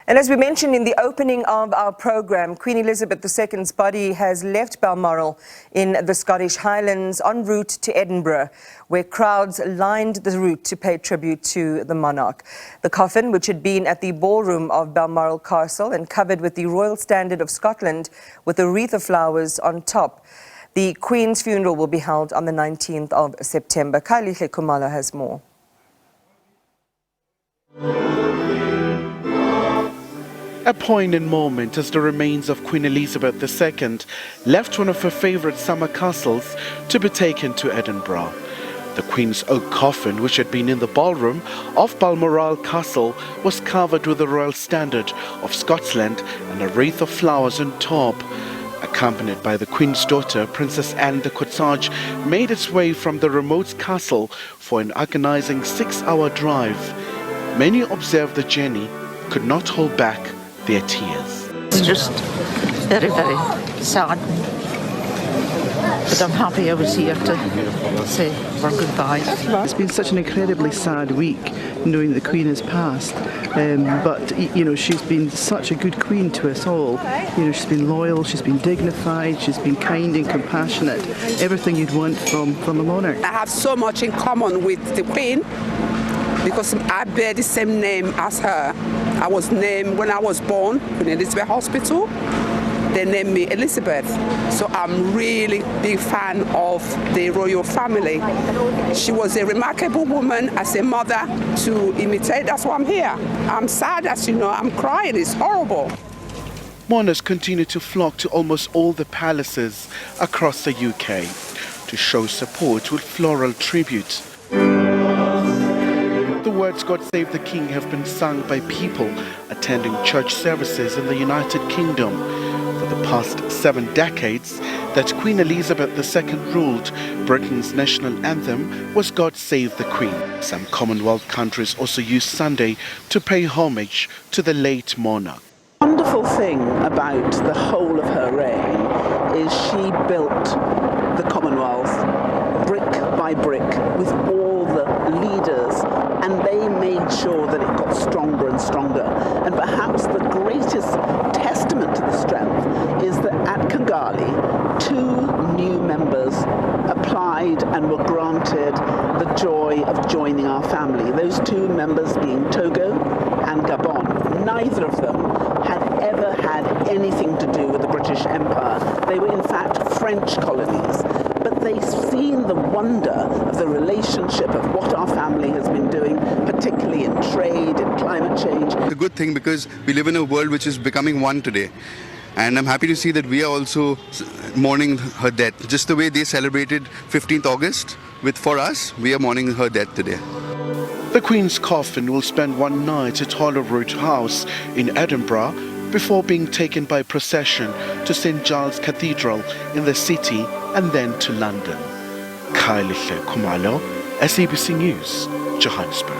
And as we mentioned in the opening of our program, Queen Elizabeth II's body has left Balmoral in the Scottish Highlands en route to Edinburgh, where crowds lined the route to pay tribute to the monarch. The coffin, which had been at the ballroom of Balmoral Castle and covered with the Royal Standard of Scotland with a wreath of flowers on top. The Queen's funeral will be held on the 19th of September. Kailihle Kumalo has more. A poignant moment as the remains of Queen Elizabeth II left one of her favourite summer castles to be taken to Edinburgh. The Queen's oak coffin, which had been in the ballroom of Balmoral Castle, was covered with the Royal Standard of Scotland and a wreath of flowers on top. Accompanied by the Queen's daughter, Princess Anne de Cotage, made its way from the remote castle for an agonizing 6-hour drive. Many observed the journey could not hold back their tears. It's just very, very sad. But I'm happy I was here to say our goodbyes. It's been such an incredibly sad week knowing the Queen has passed. But you know, she's been such a good Queen to us all. You know, she's been loyal, she's been dignified, she's been kind and compassionate. Everything you'd want from a monarch. I have so much in common with the Queen because I bear the same name as her. I was named when I was born in Elizabeth Hospital. They named me Elizabeth, so I'm really big fan of the royal family. She was a remarkable woman as a mother to imitate. That's why I'm here. I'm sad, as you know, I'm crying, it's horrible. Mourners continue to flock to almost all the palaces across the UK to show support with floral tribute. The words "God Save the King" have been sung by people attending church services in the United Kingdom. For the past 7 decades that Queen Elizabeth II ruled, Britain's national anthem was "God Save the Queen." Some Commonwealth countries also used Sunday to pay homage to the late monarch. The wonderful thing about the whole of her reign is she built the Commonwealth brick by brick with all the leaders, and they made sure that it got stronger and stronger. And perhaps the greatest testament to the strength is that at Kigali, 2 new members applied and were granted the joy of joining our family. Those 2 members being Togo and Gabon. Neither of them had ever had anything to do with the British Empire. They were in fact French colonies. But they've seen the wonder of the relationship of what our family has been doing, particularly in trade, in climate change. It's a good thing because we live in a world which is becoming one today. And I'm happy to see that we are also mourning her death. Just the way they celebrated 15th August, for us, we are mourning her death today. The Queen's coffin will spend 1 night at Holyrood House in Edinburgh before being taken by procession to St. Giles Cathedral in the city and then to London. Kailihle Kumalo, SABC News, Johannesburg.